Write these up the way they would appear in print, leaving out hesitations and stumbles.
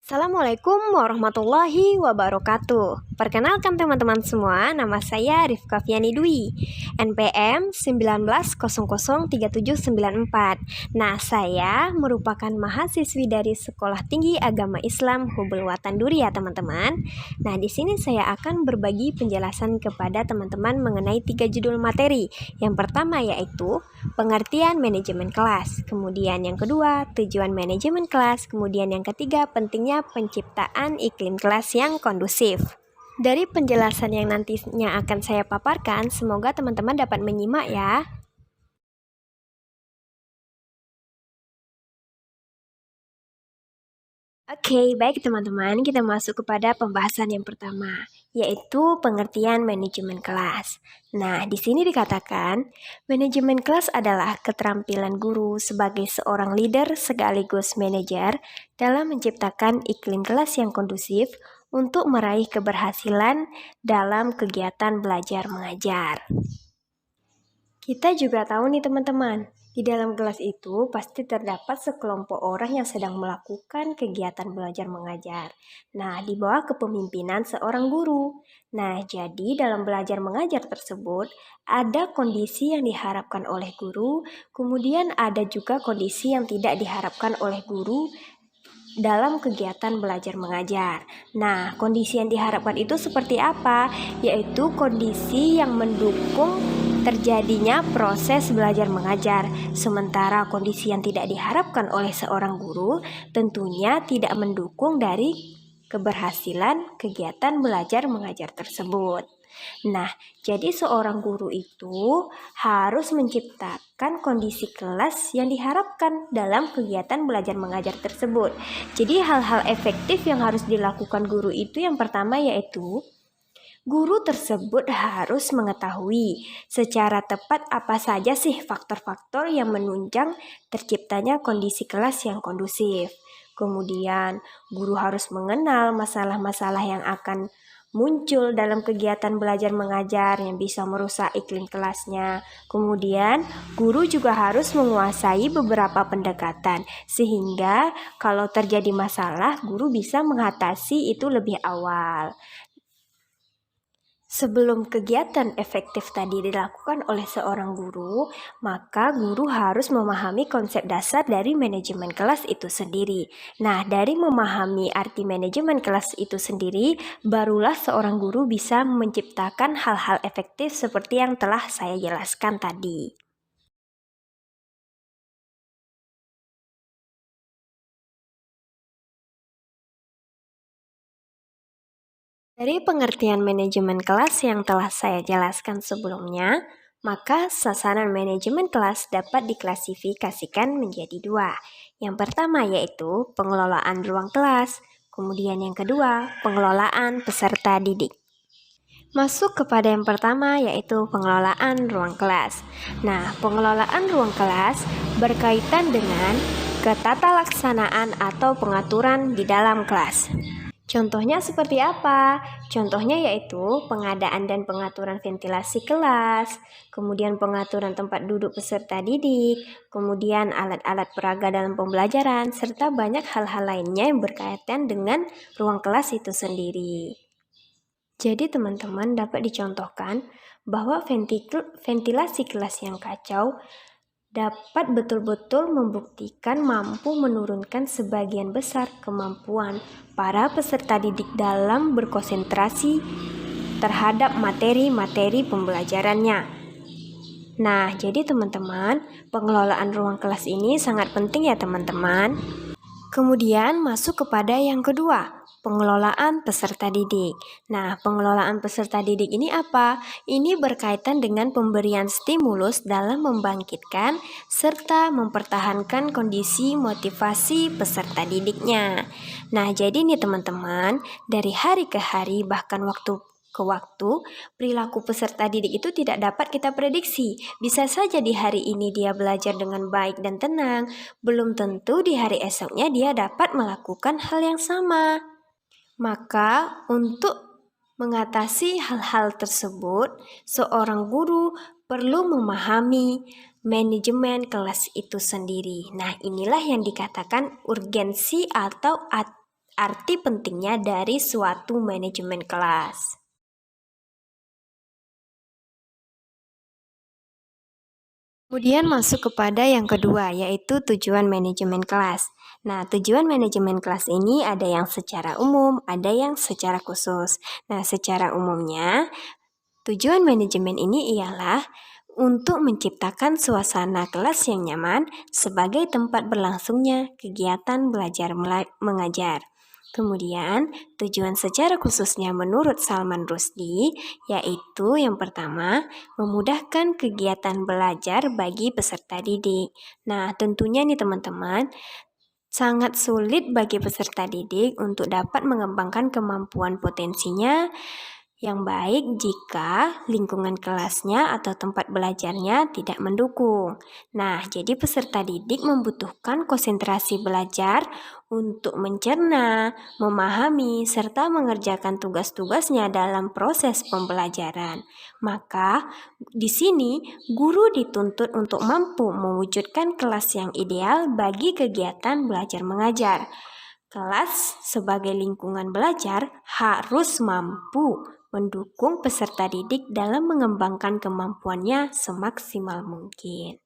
Assalamualaikum warahmatullahi wabarakatuh. Perkenalkan teman-teman semua, nama saya Rifka Fiani Dwi, NPM 19003794. Nah, saya merupakan mahasiswi dari Sekolah Tinggi Agama Islam Hubul Watan Duri ya teman-teman. Nah, di sini saya akan berbagi penjelasan kepada teman-teman mengenai 3 judul materi. Yang pertama yaitu pengertian manajemen kelas, kemudian yang kedua tujuan manajemen kelas, kemudian yang ketiga pentingnya penciptaan iklim kelas yang kondusif. Dari penjelasan yang nantinya akan saya paparkan, semoga teman-teman dapat menyimak ya. Oke, baik teman-teman, kita masuk kepada pembahasan yang pertama, yaitu pengertian manajemen kelas. Nah, di sini dikatakan, manajemen kelas adalah keterampilan guru sebagai seorang leader sekaligus manajer dalam menciptakan iklim kelas yang kondusif untuk meraih keberhasilan dalam kegiatan belajar mengajar. Kita juga tahu nih teman-teman, di dalam kelas itu pasti terdapat sekelompok orang yang sedang melakukan kegiatan belajar mengajar. Nah, di bawah kepemimpinan seorang guru. Nah, jadi dalam belajar mengajar tersebut ada kondisi yang diharapkan oleh guru, kemudian ada juga kondisi yang tidak diharapkan oleh guru dalam kegiatan belajar mengajar. Nah, kondisi yang diharapkan itu seperti apa? Yaitu kondisi yang mendukung terjadinya proses belajar mengajar, sementara kondisi yang tidak diharapkan oleh seorang guru tentunya tidak mendukung dari keberhasilan kegiatan belajar mengajar tersebut. Nah, jadi seorang guru itu harus menciptakan kondisi kelas yang diharapkan dalam kegiatan belajar mengajar tersebut. Jadi hal-hal efektif yang harus dilakukan guru itu yang pertama yaitu guru tersebut harus mengetahui secara tepat apa saja sih faktor-faktor yang menunjang terciptanya kondisi kelas yang kondusif. Kemudian, guru harus mengenal masalah-masalah yang akan muncul dalam kegiatan belajar mengajar yang bisa merusak iklim kelasnya. Kemudian, guru juga harus menguasai beberapa pendekatan sehingga kalau terjadi masalah, guru bisa mengatasi itu lebih awal. Sebelum kegiatan efektif tadi dilakukan oleh seorang guru, maka guru harus memahami konsep dasar dari manajemen kelas itu sendiri. Nah, dari memahami arti manajemen kelas itu sendiri, barulah seorang guru bisa menciptakan hal-hal efektif seperti yang telah saya jelaskan tadi. Dari pengertian manajemen kelas yang telah saya jelaskan sebelumnya, maka sasaran manajemen kelas dapat diklasifikasikan menjadi dua. Yang pertama yaitu pengelolaan ruang kelas, kemudian yang kedua pengelolaan peserta didik. Masuk kepada yang pertama yaitu pengelolaan ruang kelas. Nah, pengelolaan ruang kelas berkaitan dengan ketata laksanaan atau pengaturan di dalam kelas. Contohnya seperti apa? Contohnya yaitu pengadaan dan pengaturan ventilasi kelas, kemudian pengaturan tempat duduk peserta didik, kemudian alat-alat peraga dalam pembelajaran, serta banyak hal-hal lainnya yang berkaitan dengan ruang kelas itu sendiri. Jadi teman-teman dapat dicontohkan bahwa ventilasi kelas yang kacau dapat betul-betul membuktikan mampu menurunkan sebagian besar kemampuan para peserta didik dalam berkonsentrasi terhadap materi-materi pembelajarannya. Nah, jadi teman-teman, pengelolaan ruang kelas ini sangat penting ya teman-teman. Kemudian masuk kepada yang kedua, pengelolaan peserta didik. Nah, pengelolaan peserta didik ini apa? Ini berkaitan dengan pemberian stimulus dalam membangkitkan serta mempertahankan kondisi motivasi peserta didiknya. Nah, jadi nih teman-teman, dari hari ke hari bahkan waktu ke waktu, perilaku peserta didik itu tidak dapat kita prediksi. Bisa saja di hari ini dia belajar dengan baik dan tenang, belum tentu di hari esoknya dia dapat melakukan hal yang sama. Maka untuk mengatasi hal-hal tersebut, seorang guru perlu memahami manajemen kelas itu sendiri. Nah, inilah yang dikatakan urgensi arti pentingnya dari suatu manajemen kelas. Kemudian masuk kepada yang kedua, yaitu tujuan manajemen kelas. Nah, tujuan manajemen kelas ini ada yang secara umum, ada yang secara khusus. Nah, secara umumnya, tujuan manajemen ini ialah untuk menciptakan suasana kelas yang nyaman sebagai tempat berlangsungnya kegiatan belajar mengajar. Kemudian, tujuan secara khususnya menurut Salman Rushdie yaitu yang pertama, memudahkan kegiatan belajar bagi peserta didik. Nah, tentunya nih teman-teman, sangat sulit bagi peserta didik untuk dapat mengembangkan kemampuan potensinya yang baik jika lingkungan kelasnya atau tempat belajarnya tidak mendukung. Nah, jadi peserta didik membutuhkan konsentrasi belajar untuk mencerna, memahami, serta mengerjakan tugas-tugasnya dalam proses pembelajaran. Maka, di sini guru dituntut untuk mampu mewujudkan kelas yang ideal bagi kegiatan belajar mengajar. Kelas sebagai lingkungan belajar harus mampu mendukung peserta didik dalam mengembangkan kemampuannya semaksimal mungkin.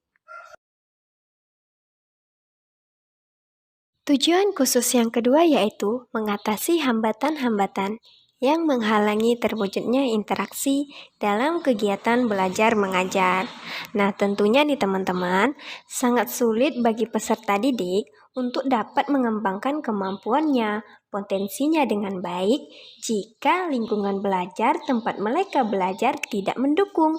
Tujuan khusus yang kedua yaitu mengatasi hambatan-hambatan yang menghalangi terwujudnya interaksi dalam kegiatan belajar mengajar. Nah, tentunya nih teman-teman, sangat sulit bagi peserta didik untuk dapat mengembangkan kemampuannya, potensinya dengan baik jika lingkungan belajar tempat mereka belajar tidak mendukung.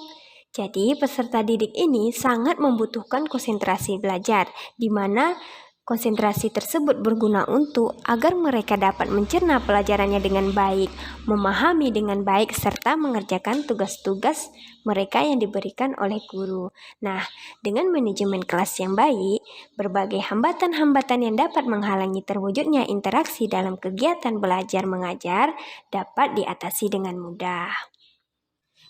Jadi, peserta didik ini sangat membutuhkan konsentrasi belajar, di mana konsentrasi tersebut berguna untuk agar mereka dapat mencerna pelajarannya dengan baik, memahami dengan baik, serta mengerjakan tugas-tugas mereka yang diberikan oleh guru. Nah, dengan manajemen kelas yang baik, berbagai hambatan-hambatan yang dapat menghalangi terwujudnya interaksi dalam kegiatan belajar mengajar dapat diatasi dengan mudah.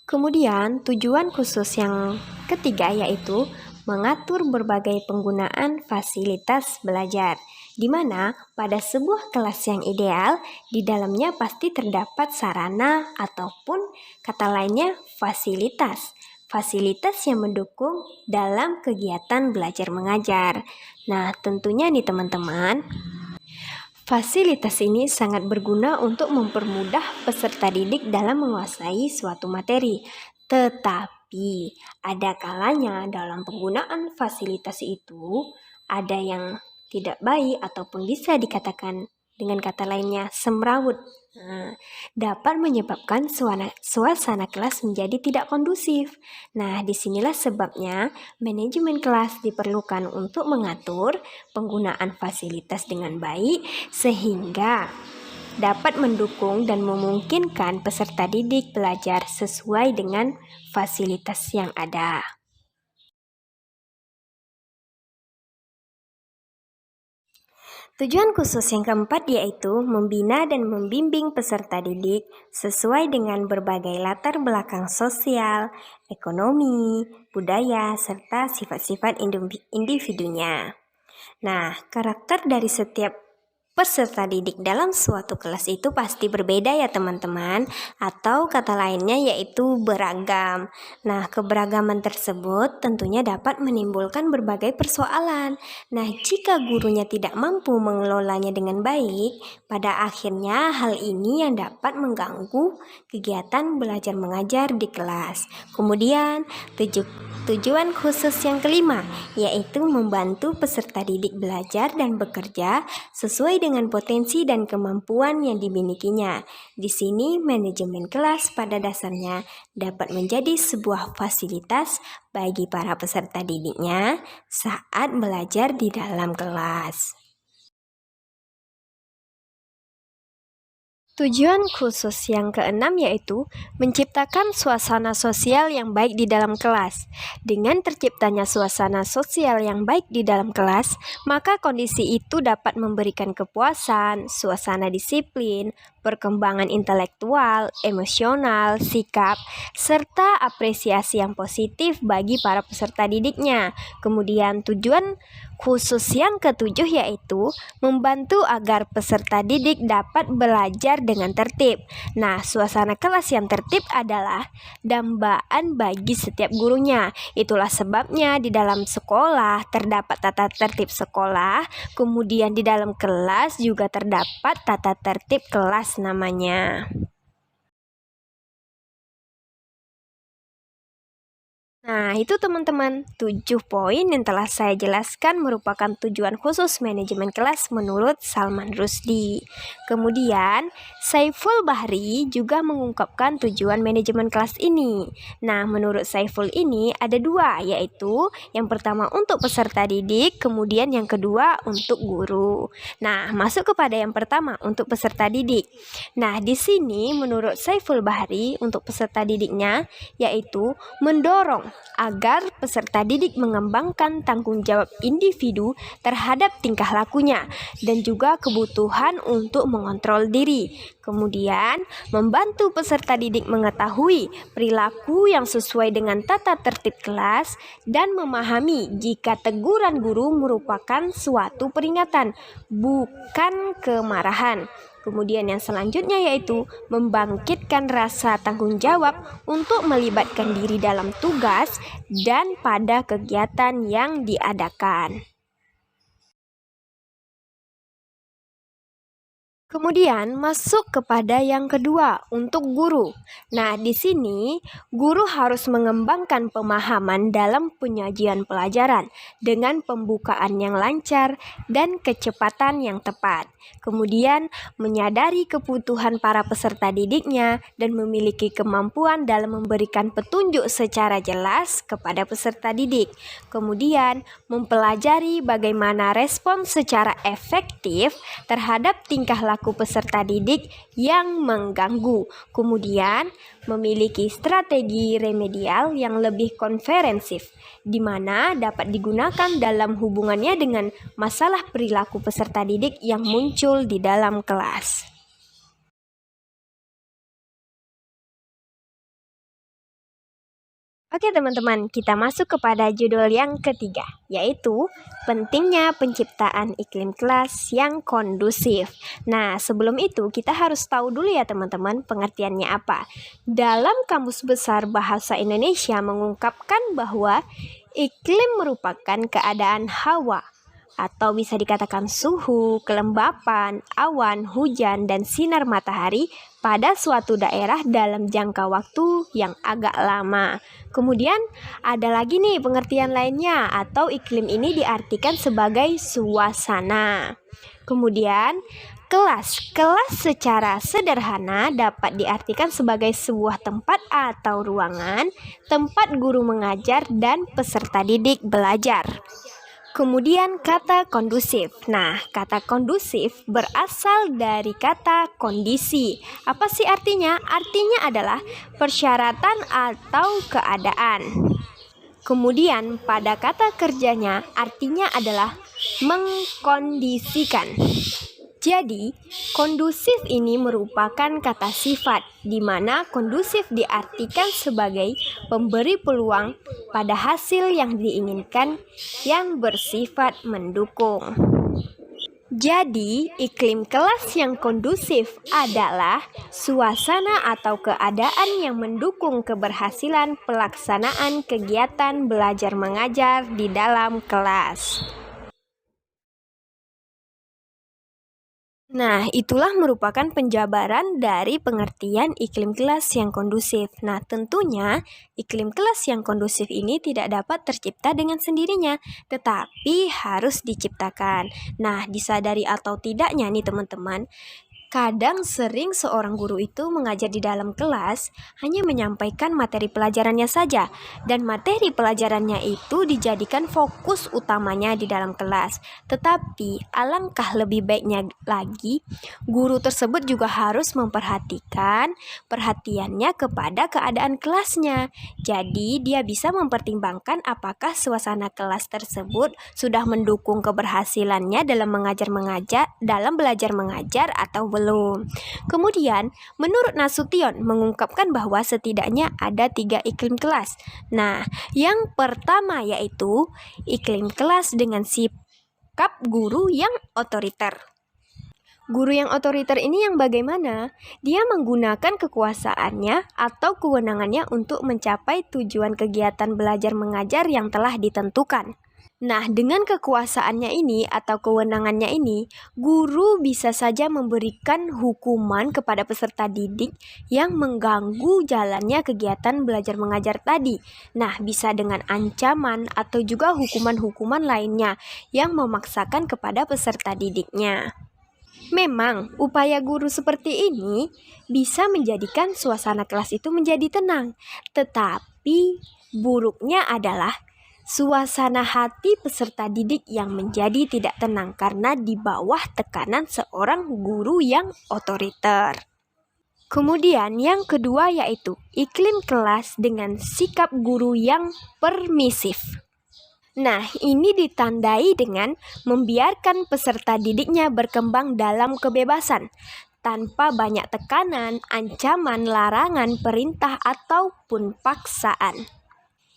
Kemudian, tujuan khusus yang ketiga yaitu mengatur berbagai penggunaan fasilitas belajar, di mana pada sebuah kelas yang ideal, di dalamnya pasti terdapat sarana ataupun kata lainnya fasilitas. Fasilitas yang mendukung dalam kegiatan belajar mengajar. Nah, tentunya nih teman-teman, fasilitas ini sangat berguna untuk mempermudah peserta didik dalam menguasai suatu materi. Tetapi, ada kalanya dalam penggunaan fasilitas itu ada yang tidak baik ataupun bisa dikatakan dengan kata lainnya semrawut. Nah, dapat menyebabkan suasana kelas menjadi tidak kondusif. Nah, disinilah sebabnya manajemen kelas diperlukan untuk mengatur penggunaan fasilitas dengan baik sehingga dapat mendukung dan memungkinkan peserta didik belajar sesuai dengan fasilitas yang ada. Tujuan khusus yang keempat yaitu membina dan membimbing peserta didik sesuai dengan berbagai latar belakang sosial, ekonomi, budaya, serta sifat-sifat individunya. Nah, karakter dari setiap peserta didik dalam suatu kelas itu pasti berbeda ya teman-teman, atau kata lainnya yaitu beragam. Nah, keberagaman tersebut tentunya dapat menimbulkan berbagai persoalan. Nah, jika gurunya tidak mampu mengelolanya dengan baik, pada akhirnya hal ini yang dapat mengganggu kegiatan belajar mengajar di kelas. Kemudian, tujuan khusus yang kelima yaitu membantu peserta didik belajar dan bekerja sesuai dengan potensi dan kemampuan yang dimilikinya. Di sini, manajemen kelas pada dasarnya dapat menjadi sebuah fasilitas bagi para peserta didiknya saat belajar di dalam kelas. Tujuan khusus yang keenam yaitu menciptakan suasana sosial yang baik di dalam kelas. Dengan terciptanya suasana sosial yang baik di dalam kelas, maka kondisi itu dapat memberikan kepuasan, suasana disiplin, perkembangan intelektual, emosional, sikap, serta apresiasi yang positif bagi para peserta didiknya. Kemudian tujuan khusus yang ketujuh yaitu membantu agar peserta didik dapat belajar dengan tertib. Nah, suasana kelas yang tertib adalah dambaan bagi setiap gurunya. Itulah sebabnya di dalam sekolah terdapat tata tertib sekolah, kemudian di dalam kelas juga terdapat tata tertib kelas namanya. Nah, itu teman-teman, 7 poin yang telah saya jelaskan merupakan tujuan khusus manajemen kelas menurut Salman Rushdie. Kemudian, Saiful Bahri juga mengungkapkan tujuan manajemen kelas ini. Nah, menurut Saiful ini ada dua, yaitu yang pertama untuk peserta didik, kemudian yang kedua untuk guru. Nah, masuk kepada yang pertama untuk peserta didik. Nah, di sini menurut Saiful Bahri untuk peserta didiknya yaitu mendorong agar peserta didik mengembangkan tanggung jawab individu terhadap tingkah lakunya dan juga kebutuhan untuk mengontrol diri. Kemudian, membantu peserta didik mengetahui perilaku yang sesuai dengan tata tertib kelas dan memahami jika teguran guru merupakan suatu peringatan, bukan kemarahan. Kemudian yang selanjutnya yaitu membangkitkan rasa tanggung jawab untuk melibatkan diri dalam tugas dan pada kegiatan yang diadakan. Kemudian masuk kepada yang kedua untuk guru. Nah, di sini guru harus mengembangkan pemahaman dalam penyajian pelajaran dengan pembukaan yang lancar dan kecepatan yang tepat. Kemudian menyadari kebutuhan para peserta didiknya dan memiliki kemampuan dalam memberikan petunjuk secara jelas kepada peserta didik. Kemudian mempelajari bagaimana respon secara efektif terhadap tingkah laku peserta didik yang mengganggu. Kemudian memiliki strategi remedial yang lebih komprehensif, di mana dapat digunakan dalam hubungannya dengan masalah perilaku peserta didik yang muncul di dalam kelas. Oke teman-teman, kita masuk kepada judul yang ketiga, yaitu pentingnya penciptaan iklim kelas yang kondusif. Nah, sebelum itu kita harus tahu dulu ya teman-teman pengertiannya apa. Dalam Kamus Besar Bahasa Indonesia mengungkapkan bahwa iklim merupakan keadaan hawa atau bisa dikatakan suhu, kelembapan, awan, hujan, dan sinar matahari pada suatu daerah dalam jangka waktu yang agak lama. Kemudian ada lagi nih pengertian lainnya, atau iklim ini diartikan sebagai suasana. Kemudian kelas secara sederhana dapat diartikan sebagai sebuah tempat atau ruangan tempat guru mengajar dan peserta didik belajar. Kemudian kata kondusif. Nah, kata kondusif berasal dari kata kondisi. Apa sih artinya? Artinya adalah persyaratan atau keadaan. Kemudian pada kata kerjanya artinya adalah mengkondisikan. Jadi, kondusif ini merupakan kata sifat, di mana kondusif diartikan sebagai pemberi peluang pada hasil yang diinginkan yang bersifat mendukung. Jadi, iklim kelas yang kondusif adalah suasana atau keadaan yang mendukung keberhasilan pelaksanaan kegiatan belajar mengajar di dalam kelas. Nah, itulah merupakan penjabaran dari pengertian iklim kelas yang kondusif. Nah, tentunya iklim kelas yang kondusif ini tidak dapat tercipta dengan sendirinya, tetapi harus diciptakan. Nah, disadari atau tidaknya nih teman-teman, kadang sering seorang guru itu mengajar di dalam kelas hanya menyampaikan materi pelajarannya saja, dan materi pelajarannya itu dijadikan fokus utamanya di dalam kelas. Tetapi alangkah lebih baiknya lagi, guru tersebut juga harus memperhatikan perhatiannya kepada keadaan kelasnya. Jadi dia bisa mempertimbangkan apakah suasana kelas tersebut sudah mendukung keberhasilannya dalam belajar mengajar atau belum. belum. Kemudian, menurut Nasution mengungkapkan bahwa setidaknya ada 3 iklim kelas. Nah, yang pertama yaitu iklim kelas dengan sikap guru yang otoriter. Guru yang otoriter ini yang bagaimana? Dia menggunakan kekuasaannya atau kewenangannya untuk mencapai tujuan kegiatan belajar mengajar yang telah ditentukan. Nah, dengan kekuasaannya ini atau kewenangannya ini, guru bisa saja memberikan hukuman kepada peserta didik yang mengganggu jalannya kegiatan belajar mengajar tadi. Nah, bisa dengan ancaman atau juga hukuman-hukuman lainnya yang memaksakan kepada peserta didiknya. Memang, upaya guru seperti ini bisa menjadikan suasana kelas itu menjadi tenang, tetapi buruknya adalah suasana hati peserta didik yang menjadi tidak tenang karena di bawah tekanan seorang guru yang otoriter. Kemudian yang kedua yaitu iklim kelas dengan sikap guru yang permisif. Nah, ini ditandai dengan membiarkan peserta didiknya berkembang dalam kebebasan, tanpa banyak tekanan, ancaman, larangan, perintah, ataupun paksaan.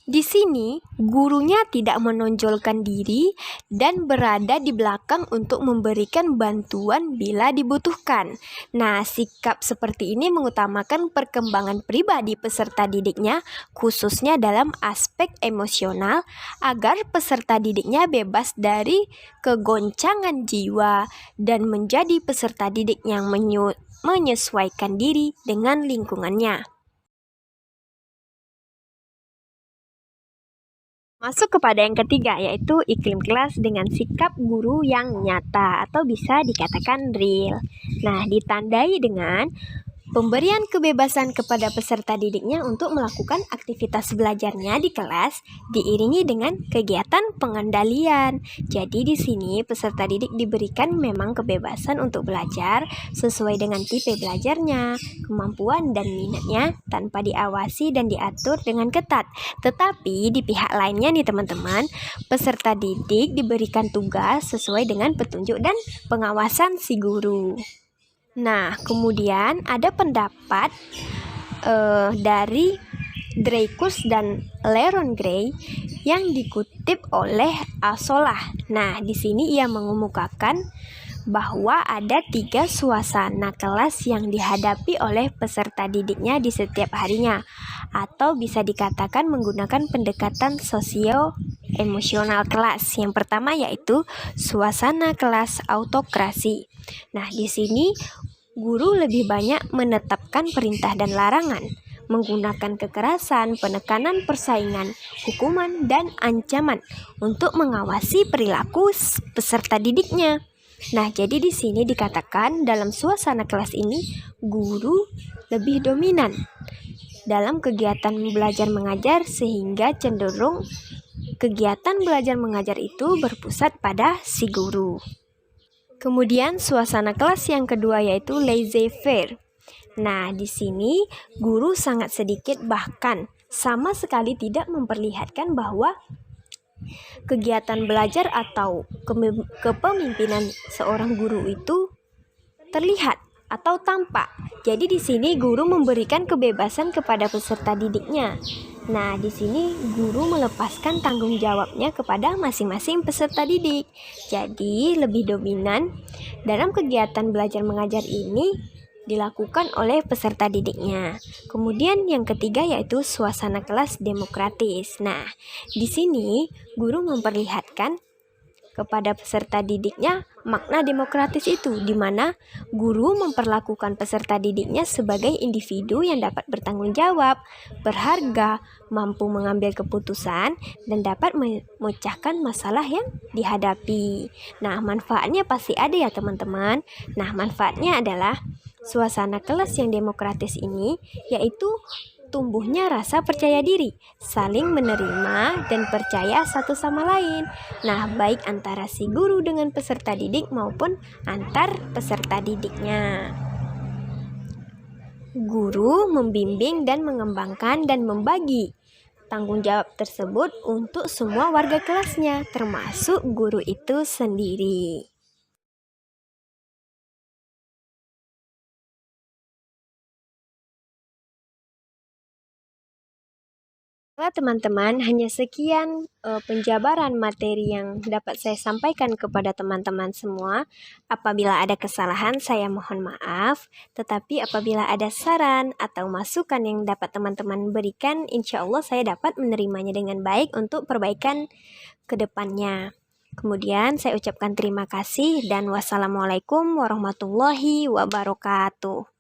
Di sini, gurunya tidak menonjolkan diri dan berada di belakang untuk memberikan bantuan bila dibutuhkan. Nah, sikap seperti ini mengutamakan perkembangan pribadi peserta didiknya, khususnya dalam aspek emosional, agar peserta didiknya bebas dari kegoncangan jiwa dan menjadi peserta didik yang menyesuaikan diri dengan lingkungannya. Masuk kepada yang ketiga, yaitu iklim kelas dengan sikap guru yang nyata atau bisa dikatakan real. Nah, ditandai dengan pemberian kebebasan kepada peserta didiknya untuk melakukan aktivitas belajarnya di kelas diiringi dengan kegiatan pengendalian. Jadi di sini peserta didik diberikan memang kebebasan untuk belajar sesuai dengan tipe belajarnya, kemampuan dan minatnya tanpa diawasi dan diatur dengan ketat. Tetapi di pihak lainnya nih teman-teman, peserta didik diberikan tugas sesuai dengan petunjuk dan pengawasan si guru. Nah, kemudian ada pendapat dari Dreykus dan Leron Gray yang dikutip oleh Asolah. Nah, di sini ia mengemukakan bahwa ada 3 suasana kelas yang dihadapi oleh peserta didiknya di setiap harinya, atau bisa dikatakan menggunakan pendekatan sosio-emosional kelas. Yang pertama yaitu suasana kelas autokrasi. Nah, di sini guru lebih banyak menetapkan perintah dan larangan, menggunakan kekerasan, penekanan persaingan, hukuman, dan ancaman untuk mengawasi perilaku peserta didiknya. Nah, jadi di sini dikatakan dalam suasana kelas ini guru lebih dominan dalam kegiatan belajar mengajar sehingga cenderung kegiatan belajar mengajar itu berpusat pada si guru. Kemudian suasana kelas yang kedua yaitu laissez-faire. Nah, di sini guru sangat sedikit bahkan sama sekali tidak memperlihatkan bahwa kegiatan belajar atau kepemimpinan seorang guru itu terlihat atau tampak. Jadi di sini guru memberikan kebebasan kepada peserta didiknya. Nah, di sini guru melepaskan tanggung jawabnya kepada masing-masing peserta didik. Jadi, lebih dominan dalam kegiatan belajar mengajar ini dilakukan oleh peserta didiknya. Kemudian yang ketiga yaitu suasana kelas demokratis. Nah, di sini guru memperlihatkan kepada peserta didiknya makna demokratis itu, di mana guru memperlakukan peserta didiknya sebagai individu yang dapat bertanggung jawab, berharga, mampu mengambil keputusan, dan dapat memecahkan masalah yang dihadapi. Nah, manfaatnya pasti ada ya teman-teman. Nah, manfaatnya adalah suasana kelas yang demokratis ini yaitu tumbuhnya rasa percaya diri, saling menerima dan percaya satu sama lain. Nah, baik antara si guru dengan peserta didik maupun antar peserta didiknya. Guru membimbing dan mengembangkan dan membagi tanggung jawab tersebut untuk semua warga kelasnya, termasuk guru itu sendiri. Baiklah teman-teman, hanya sekian penjabaran materi yang dapat saya sampaikan kepada teman-teman semua. Apabila ada kesalahan, saya mohon maaf. Tetapi apabila ada saran atau masukan yang dapat teman-teman berikan, insya Allah saya dapat menerimanya dengan baik untuk perbaikan ke depannya. Kemudian saya ucapkan terima kasih dan wassalamualaikum warahmatullahi wabarakatuh.